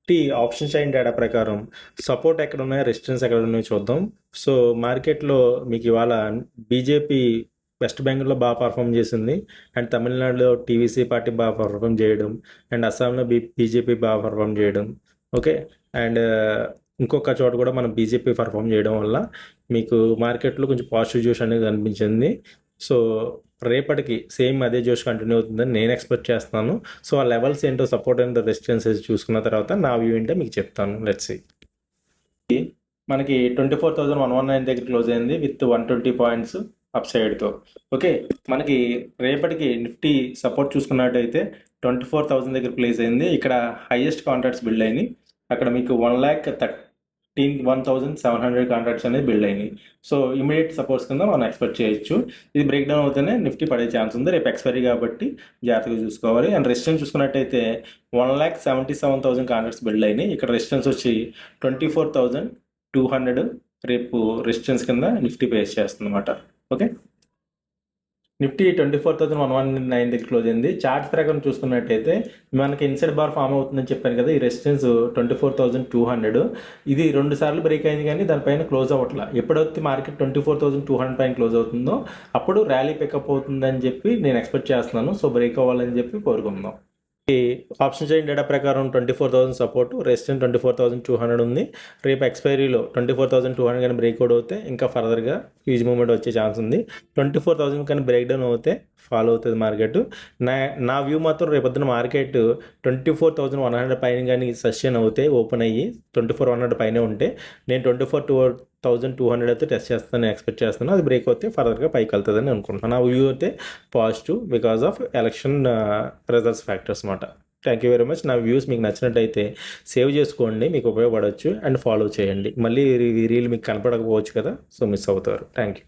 Nifty option chain data ప్రకారం support ఎక్కడ ఉన్నాయో రెసిస్టెన్స్ ఎక్కడ ఉన్నాయో చూద్దాం. సో మార్కెట్లో మీకు ఇవాళ బీజేపీ వెస్ట్ బెంగాల్లో బాగా పర్ఫామ్ చేసింది, అండ్ తమిళనాడులో టీవీసీ పార్టీ బాగా పర్ఫామ్ చేయడం, అండ్ అస్సాంలో బీజేపీ బాగా పర్ఫామ్ చేయడం. ఓకే, అండ్ ఇంకొక చోట కూడా మనం బీజేపీ పర్ఫామ్ చేయడం వల్ల మీకు మార్కెట్లో కొంచెం పాజిటివ్ జోష్ అనేది కనిపించింది. సో రేపటికి సేమ్ అదే జోష్ కంటిన్యూ అవుతుందని నేను ఎక్స్పెక్ట్ చేస్తున్నాను. సో ఆ లెవెల్స్ ఏంటో, సపోర్ట్ అండ్ రెసిస్టెన్సెస్ చూసుకున్న తర్వాత నా వ్యూ ఏంటో మీకు చెప్తాను. Let's see. మనకి 24,119 దగ్గర క్లోజ్ అయింది విత్ 120 పాయింట్స్ అప్ సైడ్తో. ఓకే, మనకి రేపటికి నిఫ్టీ సపోర్ట్ చూసుకున్నట్టయితే 24,000 దగ్గర ప్లేస్ అయింది. ఇక్కడ హైయెస్ట్ కాంట్రాక్ట్స్ బిల్డ్ అయినాయి. అక్కడ మీకు 1,31,700 కాంట్రాక్ట్స్ అనేది బిల్డ్ అయినాయి. సో ఇమీడియట్ సపోర్ట్స్ కింద మనం ఎక్స్పెక్ట్ చేయొచ్చు. ఇది బ్రేక్ డౌన్ అవుతేనే నిఫ్టీ పడే ఛాన్స్ ఉంది. రేపు ఎక్స్పైరీ కాబట్టి జాగ్రత్తగా చూసుకోవాలి. అండ్ రెసిస్టెన్స్ చూసుకున్నట్టయితే 1,77,000 కాంట్రాక్ట్స్ బిల్డ్ అయినాయి. ఇక్కడ రెసిస్టెన్స్ వచ్చి 24,200 రేపు రెసిస్టెన్స్ కింద నిఫ్టీ ఫేస్ చేస్తుంది అనమాట. ఓకే, నిఫ్టీ 24,119 దగ్గర క్లోజ్ అయింది. చార్ట్ ప్రకారం చూసుకున్నట్టయితే మనకి ఇన్సైడ్ బార్ ఫామ్ అవుతుందని చెప్పాను కదా. ఈ రెసిస్టెన్స్ 24,200 ఇది 2 సార్లు బ్రేక్ అయింది, కానీ దానిపైన క్లోజ్ అవ్వట్లా. ఎప్పుడైతే మార్కెట్ 24,200 పైన క్లోజ్ అవుతుందో అప్పుడు ర్యాలీ పికప్ అవుతుందని చెప్పి నేను ఎక్స్పెక్ట్ చేస్తున్నాను. సో బ్రేక్ అవ్వాలని చెప్పి కోరుకుందాం. ఈ ఆప్షన్ చైన్ డేటా ప్రకారం 24,000 సపోర్ట్, రెసిస్టెన్స్ 24,200 ఉంది. రేపు ఎక్స్పైరీలో 24,200 కానీ బ్రేక్అవుట్ అవుతే ఇంకా ఫర్దర్గా హ్యూజ్ మూవ్మెంట్ వచ్చే ఛాన్స్ ఉంది. 24,000 కానీ బ్రేక్ డౌన్ అవుతే ఫాలో అవుతుంది మార్కెట్. నా వ్యూ మాత్రం రేపొద్దున మార్కెట్ 24,100 పైన కానీ సస్టైన్ అవుతే, ఓపెన్ అయ్యి 24,100 పైన ఉంటే నేను 24,200 అయితే టెస్ట్ చేస్తాను, ఎక్స్పెక్ట్ చేస్తాను. అది బ్రేక్ అవుతే ఫర్దర్గా పైకి వెళ్తుందని అనుకుంటున్నాను. నా వ్యూ అయితే positive because of election results factors అన్నమాట. Thank you very much. నా వ్యూస్ మీకు నచ్చినట్టయితే సేవ్ చేసుకోండి, మీకు ఉపయోగపడవచ్చు, అండ్ ఫాలో చేయండి. మళ్ళీ రీల్ మీకు కనపడకపోవచ్చు కదా, సో మిస్ అవుతారు. Thank you.